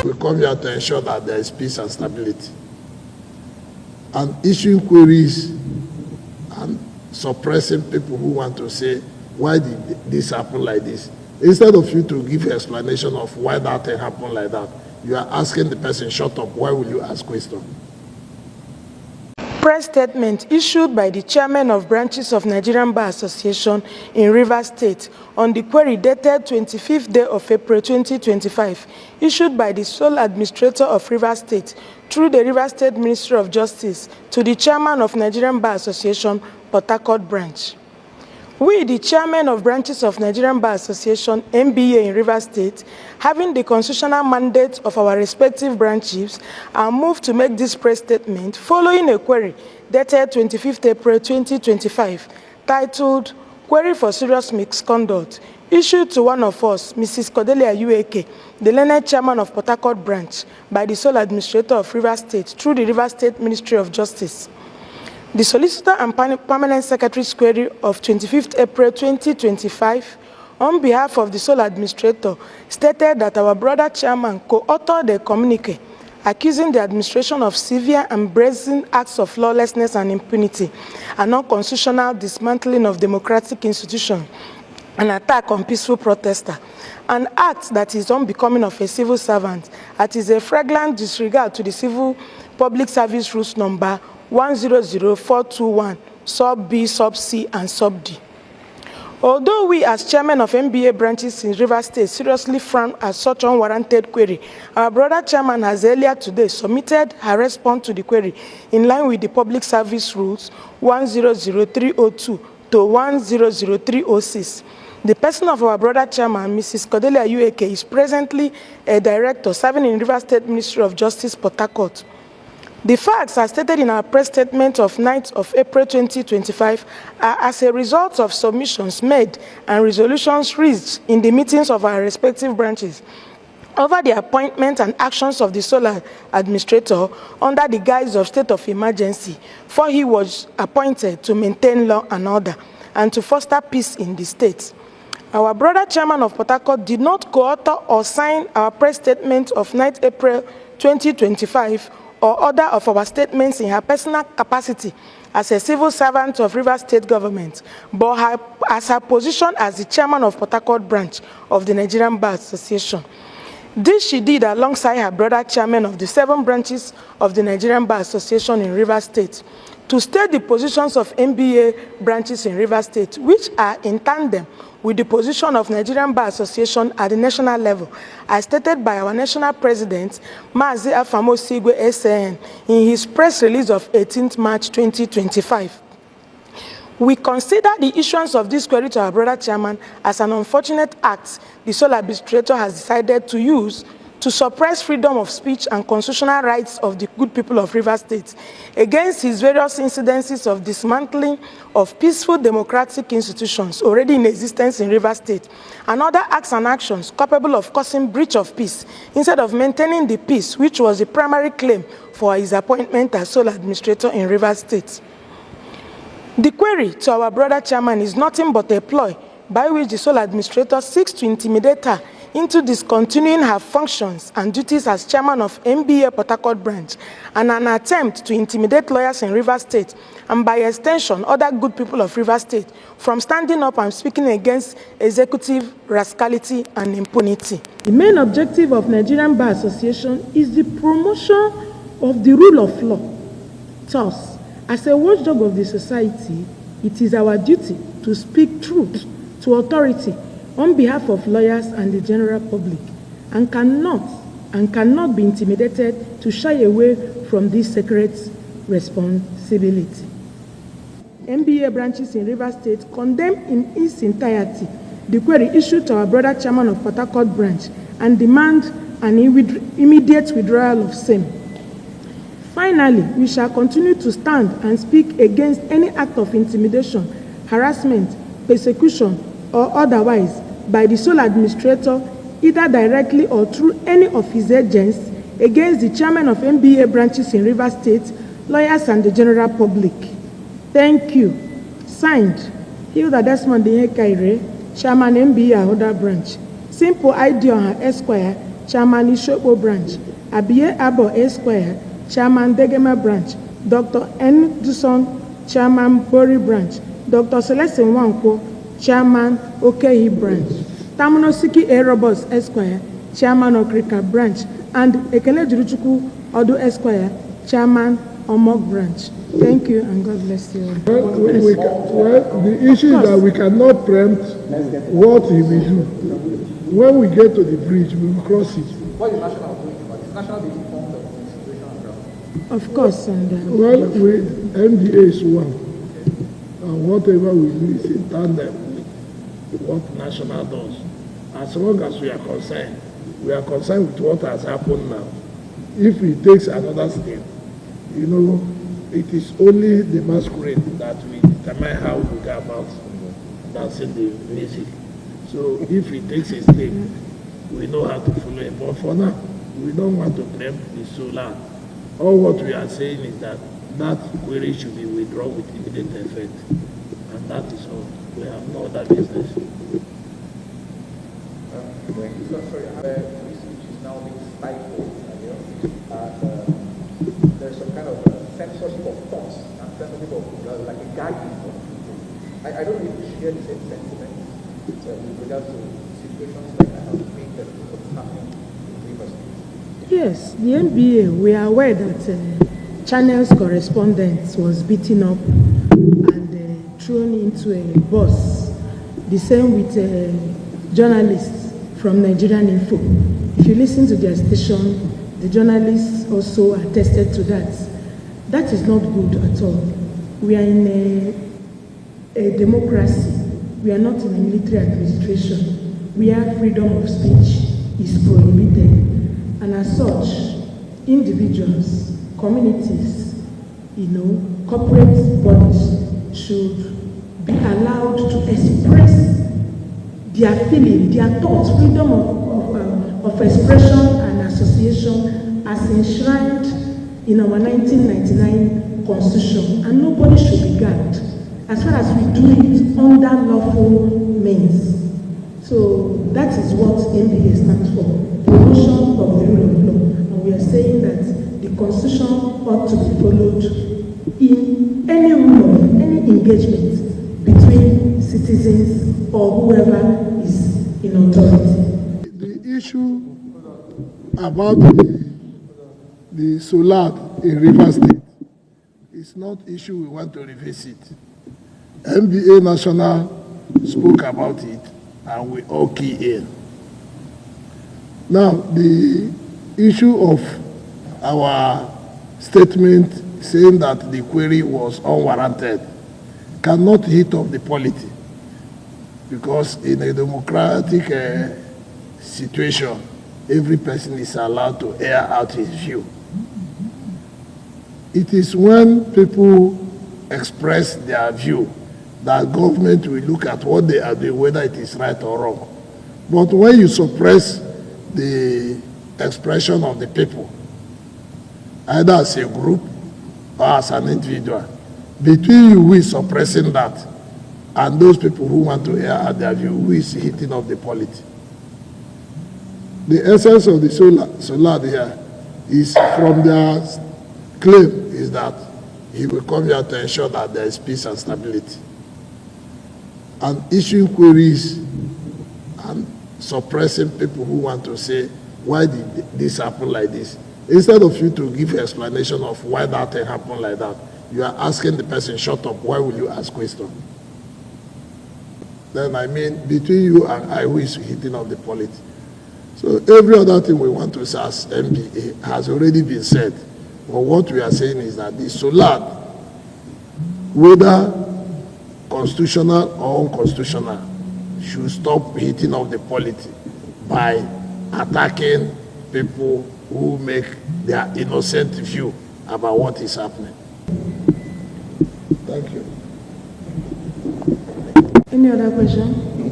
We come here to ensure that there is peace and stability. And issuing queries and suppressing people who want to say, why did this happen like this? Instead of you to give explanation of why that thing happened like that, you are asking the person, shut up, why will you ask questions? Press statement issued by the chairman of branches of Nigerian Bar Association in Rivers State on the query dated 25th day of April 2025, issued by the sole administrator of Rivers State through the Rivers State Ministry of Justice to the chairman of Nigerian Bar Association, Port Harcourt branch. We, the chairman of branches of Nigerian Bar Association, NBA in Rivers State, having the constitutional mandate of our respective branches, are moved to make this press statement following a query dated 25th April 2025, titled, Query for Serious Misconduct, issued to one of us, Mrs. Cordelia Ueke, the learned chairman of Port Harcourt branch, by the sole administrator of Rivers State through the Rivers State Ministry of Justice. The Solicitor and Permanent Secretary's query of 25th April 2025, on behalf of the sole administrator, stated that our brother chairman co-authored a communique accusing the administration of severe and brazen acts of lawlessness and impunity, an unconstitutional dismantling of democratic institutions, an attack on peaceful protesters, an act that is unbecoming of a civil servant, that is a flagrant disregard to the Civil Public Service Rules number 100421, sub B, sub C, and sub D. Although we as chairman of NBA branches in Rivers State seriously frown at such unwarranted query, our brother chairman has earlier today submitted her response to the query in line with the Public Service Rules 100302 to 100306. The person of our brother chairman, Mrs. Cordelia Ueke, is presently a director serving in Rivers State Ministry of Justice, Port Harcourt. The facts as stated in our press statement of 9th of April 2025 are as a result of submissions made and resolutions reached in the meetings of our respective branches over the appointment and actions of the sole administrator under the guise of state of emergency, for he was appointed to maintain law and order and to foster peace in the state. Our brother chairman of Port Harcourt did not co-author or sign our press statement of 9th April 2025 or other of our statements in her personal capacity as a civil servant of Rivers State government, but as her position as the chairman of Port Harcourt branch of the Nigerian Bar Association. This she did alongside her brother chairman of the 7 branches of the Nigerian Bar Association in Rivers State, to state the positions of NBA branches in Rivers State, which are in tandem with the position of Nigerian Bar Association at the national level, as stated by our national president, Mazi Afamo Sigwe SAN, in his press release of 18th March 2025. We consider the issuance of this query to our brother chairman as an unfortunate act the sole administrator has decided to use to suppress freedom of speech and constitutional rights of the good people of Rivers State against his various incidences of dismantling of peaceful democratic institutions already in existence in Rivers State, and other acts and actions capable of causing breach of peace instead of maintaining the peace, which was the primary claim for his appointment as sole administrator in Rivers State. The query to our brother chairman is nothing but a ploy by which the sole administrator seeks to intimidate her into discontinuing her functions and duties as chairman of NBA Port Harcourt branch, and an attempt to intimidate lawyers in Rivers State, and by extension other good people of Rivers State, from standing up and speaking against executive rascality and impunity. The main objective of Nigerian Bar Association is the promotion of the rule of law. Thus, as a watchdog of the society, it is our duty to speak truth to authority on behalf of lawyers and the general public, and cannot be intimidated to shy away from this sacred responsibility. NBA branches in Rivers State condemn in its entirety the query issued to our brother chairman of Port Harcourt branch and demand an immediate withdrawal of same. Finally, we shall continue to stand and speak against any act of intimidation, harassment, persecution, or otherwise by the sole administrator, either directly or through any of his agents, against the chairman of NBA branches in Rivers State, lawyers, and the general public. Thank you. Signed, Hilda Desmond Ihekaire, Chairman NBA Ahoda Branch. Simple ID on her Esquire, Chairman Ishopo Branch, Abiye Abo Esquire, Chairman Degema Branch, Dr. N. Duson, Chairman Bori Branch, Dr. Celestin Wankwo, Chairman Okehi Branch, Tamunosiki A. Roberts Esquire, Chairman Okrika Branch, and Ekele Juruchukwu Odu Esquire, Chairman Omog Branch. Thank you and God bless you. Well, the issue is that we cannot preempt what he will do. When we get to the bridge, we will cross it. What is national doing about it? Is national being informed of the situation on ground? Of course. And, well, MDA is one. And whatever we do is in tandem with what national does. As long as we are concerned with what has happened now. If it takes another step, you know, it is only the masquerade that will determine how we go about dancing the music. So if it takes a step, we know how to follow it. But for now, we don't want to preempt the solar. All what we are saying is that that query should be withdrawn with immediate effect. And that is all. We have no other business. So sorry, free speech is now being stifled. There's some kind of censorship of thoughts and censorship of like a guidance of people. I don't really share the same sentiment with regards to situations like that have made that what's happening in Ibas. yes, the NBA, we are aware that Channel's correspondent was beaten up and thrown into a bus. The same with journalists from Nigerian Info. If you listen to their station, the journalists also attested to that. That is not good at all. We are in a democracy. We are not in a military administration. Where freedom of speech is prohibited. And as such, individuals, communities, corporate bodies should be allowed to express their feeling, their thoughts, freedom of expression and association as enshrined in our 1999 Constitution, and nobody should be gagged as far as we do it under lawful means. So that is what NBA stands for, promotion of the rule of law. And we are saying that the Constitution ought to be followed in any rule of any engagement between citizens or whoever is in authority. The issue about the SOLAD in Rivers State is not issue we want to revisit. MBA National spoke about it and we all key in. Now, the issue of our statement saying that the query was unwarranted cannot hit up the polity, because in a democratic situation, every person is allowed to air out his view. It is when people express their view that government will look at what they are doing, whether it is right or wrong. But when you suppress the expression of the people, either as a group or as an individual, between you who is suppressing that and those people who want to air out their view, who is hitting up the polity. The essence of the SOLAD here is, from their claim, is that he will come here to ensure that there is peace and stability. And issuing queries and suppressing people who want to say, why did this happen like this? Instead of you to give an explanation of why that thing happened like that, you are asking the person, shut up, why will you ask questions? Then I mean, between you and I, who is hitting up the polity? So every other thing we want to say as MPA has already been said. But what we are saying is that the SOLAD, whether constitutional or unconstitutional, should stop hitting up the polity by attacking people who make their innocent view about what is happening. Thank you. Any other question?